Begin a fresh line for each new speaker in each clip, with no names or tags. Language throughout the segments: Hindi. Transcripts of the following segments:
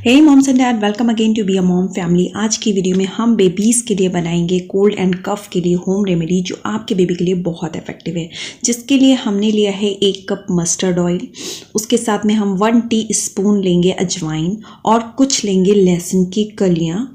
Hey moms and dad, welcome again to be a mom family. आज की वीडियो में हम बेबीज़ के लिए बनाएंगे कोल्ड एंड कफ के लिए होम रेमेडी जो आपके बेबी के लिए बहुत इफेक्टिव है। जिसके लिए हमने लिया है 1 कप मस्टर्ड ऑयल, उसके साथ में हम 1 टीस्पून लेंगे अजवाइन और कुछ लेंगे लहसुन की कलियाँ।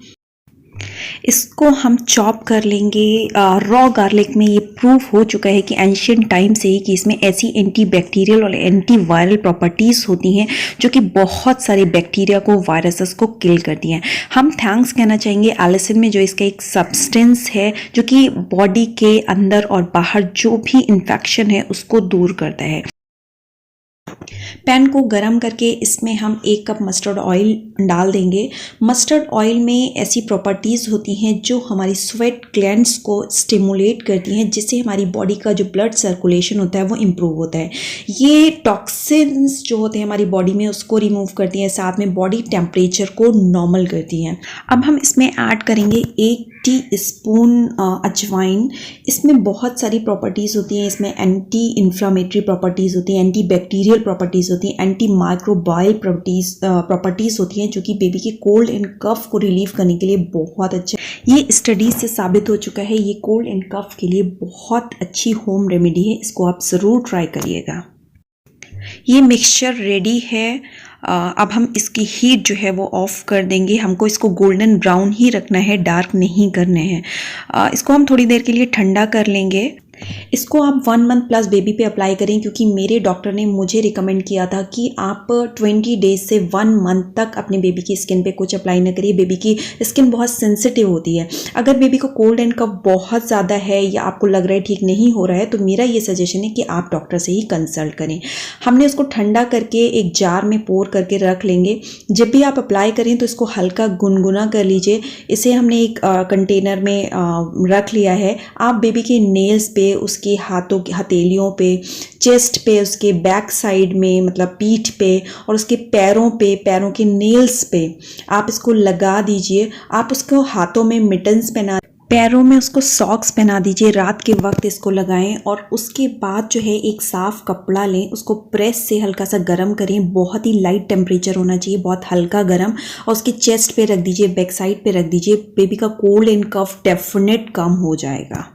इसको हम चॉप कर लेंगे। रॉ गार्लिक में ये प्रूफ हो चुका है कि एंशियंट टाइम से ही कि इसमें ऐसी एंटी बैक्टीरियल और एंटी वायरल प्रॉपर्टीज़ होती हैं जो कि बहुत सारे बैक्टीरिया को, वायरसेस को किल करती हैं। हम थैंक्स कहना चाहेंगे एलिसिन में, जो इसका एक सब्सटेंस है जो कि बॉडी के अंदर और बाहर जो भी इन्फेक्शन है उसको दूर करता है। पैन को गरम करके इसमें हम 1 कप मस्टर्ड ऑयल डाल देंगे। मस्टर्ड ऑयल में ऐसी प्रॉपर्टीज़ होती हैं जो हमारी स्वेट ग्लैंड्स को स्टिमुलेट करती हैं, जिससे हमारी बॉडी का जो ब्लड सर्कुलेशन होता है वो इम्प्रूव होता है। ये टॉक्सिन्स जो होते हैं हमारी बॉडी में उसको रिमूव करती हैं, साथ में बॉडी टेम्परेचर को नॉर्मल करती हैं। अब हम इसमें ऐड करेंगे 1 टीस्पून अजवाइन। इसमें बहुत सारी प्रॉपर्टीज़ होती हैं। इसमें एंटी इन्फ्लामेटरी प्रॉपर्टीज़ होती हैं, एंटी बैक्टीरियल प्रॉपर्टीज़ होती हैं, एंटी माइक्रोबायल प्रॉपर्टीज़ होती हैं जो कि बेबी के कोल्ड एंड कफ को रिलीव करने के लिए बहुत अच्छा। ये स्टडीज से साबित हो चुका है, ये कोल्ड एंड कफ के लिए बहुत अच्छी होम रेमेडी है। इसको आप ज़रूर ट्राई करिएगा। ये मिक्सचर रेडी है। अब हम इसकी हीट जो है वो ऑफ कर देंगे। हमको इसको गोल्डन ब्राउन ही रखना है, डार्क नहीं करने हैं। इसको हम थोड़ी देर के लिए ठंडा कर लेंगे। इसको आप 1 मंथ प्लस बेबी पे अप्लाई करें, क्योंकि मेरे डॉक्टर ने मुझे रिकमेंड किया था कि आप 20 डेज से 1 मंथ तक अपने बेबी की स्किन पे कुछ अप्लाई न करिए। बेबी की स्किन बहुत सेंसिटिव होती है। अगर बेबी को कोल्ड एंड कफ बहुत ज़्यादा है या आपको लग रहा है ठीक नहीं हो रहा है, तो मेरा ये सजेशन है कि आप डॉक्टर से ही कंसल्ट करें। हमने उसको ठंडा करके एक जार में पोर करके रख लेंगे। जब भी आप अप्लाई करें तो इसको हल्का गुनगुना कर लीजिए। इसे हमने एक कंटेनर में रख लिया है। आप बेबी के नेल्स पे, उसके हाथों की हथेलियों पे, चेस्ट पे, उसके बैक साइड में मतलब पीठ पे और उसके पैरों पे, पैरों के नेल्स पे आप इसको लगा दीजिए। आप उसको हाथों में मिटन्स पहना, पैरों में उसको सॉक्स पहना दीजिए। रात के वक्त इसको लगाएं और उसके बाद जो है एक साफ़ कपड़ा लें, उसको प्रेस से हल्का सा गर्म करें। बहुत ही लाइट टेम्परेचर होना चाहिए, बहुत हल्का गर्म, और उसके चेस्ट पे रख दीजिए, बैक साइड पे रख दीजिए। बेबी का कोल्ड एंड कफ डेफिनेट कम हो जाएगा।